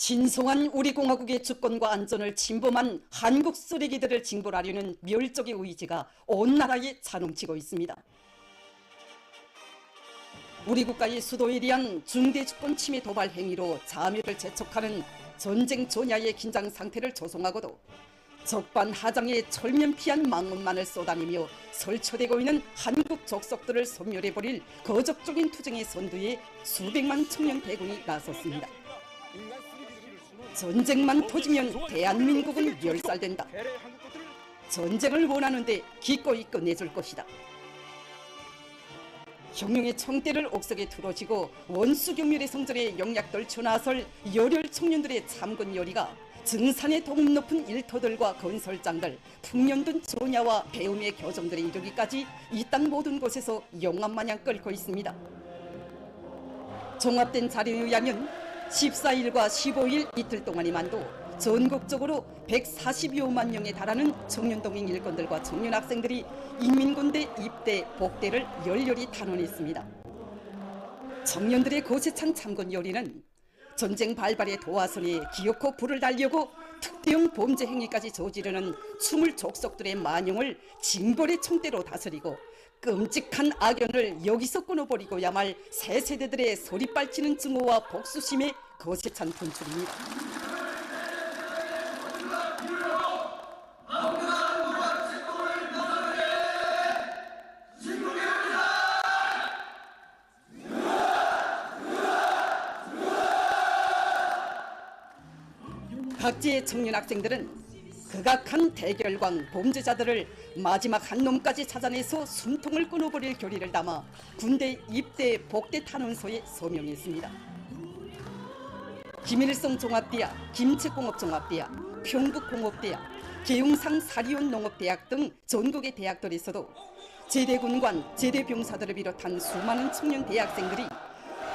신성한 우리 공화국의 주권과 안전을 침범한 한국 쓰레기들을 징벌하려는 멸족의 의지가 온 나라에 자넘치고 있습니다. 우리 국가의 수도에 대한 중대 주권 침해 도발 행위로 자멸을 재촉하는 전쟁 전야의 긴장 상태를 조성하고도 적반하장의 철면피한 망언만을 쏟아내며 설쳐대고 있는 한국 족속들을 소멸해버릴 거적적인 투쟁의 선두에 수백만 청년 대군이 나섰습니다. 전쟁만 터지면 대한민국은 멸살된다. 전쟁을 원하는데 기꺼이 끝내줄 것이다. 혁명의 청대를 옥석에 틀어지고 원수경멸의 성전에 영약 떨쳐 나설 열혈 청년들의 참군 열의가 증산의 도움 높은 일터들과 건설장들, 풍년든 전야와 배움의 교정들에 이르기까지 이 땅 모든 곳에서 용암마냥 끓고 있습니다. 종합된 자료에 의하면 14일과 15일 이틀 동안에만도 전국적으로 140여만 명에 달하는 청년동행 일꾼들과 청년 학생들이 인민군대 입대, 복대를 열렬히 탄원했습니다. 청년들의 거세찬 참군 열의는 전쟁 발발의 도화선에 기어코 불을 달려고 특대형 범죄 행위까지 저지르는 추물 족속들의 만용을 징벌의 총대로 다스리고 끔찍한 악연을 여기서 끊어버리고야 말 새 세대들의 소리빨치는 증오와 복수심의 거세찬 분출입니다. 각지의 청년 학생들은 극악한 대결광 범죄자들을 마지막 한 놈까지 찾아내서 숨통을 끊어버릴 결의를 담아 군대 입대 복대 탄원서에 서명했습니다. 김일성 종합대학, 김책공업종합대학, 평북공업대학, 계용상 사리온 농업대학 등 전국의 대학들에서도 제대군관, 제대병사들을 비롯한 수많은 청년 대학생들이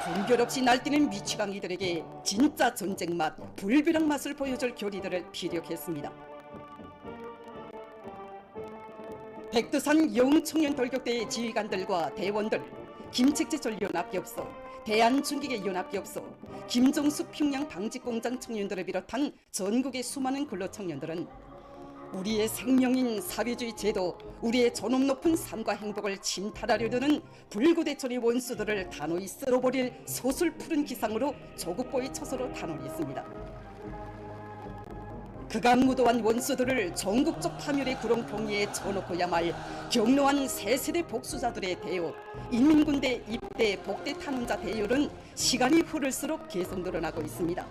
분별 없이 날뛰는 미취강이들에게 진짜 전쟁 맛, 불벼락 맛을 보여줄 결의들을 피력했습니다. 백두산 영웅청년돌격대의 지휘관들과 대원들, 김책제철연합협소, 대한중기계연합협소, 김정수 평양방직공장 청년들을 비롯한 전국의 수많은 근로청년들은 우리의 생명인 사회주의 제도, 우리의 존엄 높은 삶과 행복을 침탈하려 드는 불구대천의 원수들을 단호히 쓸어버릴 소술 푸른 기상으로 조국보의 처소로 단호했습니다. 극악무도한 원수들을 전국적 파멸의 구렁텅이에 쳐놓고야 말 경로한 새 세대 복수자들의 대우, 인민군대 입대 복대 탄원자 대열은 시간이 흐를수록 계속 늘어나고 있습니다.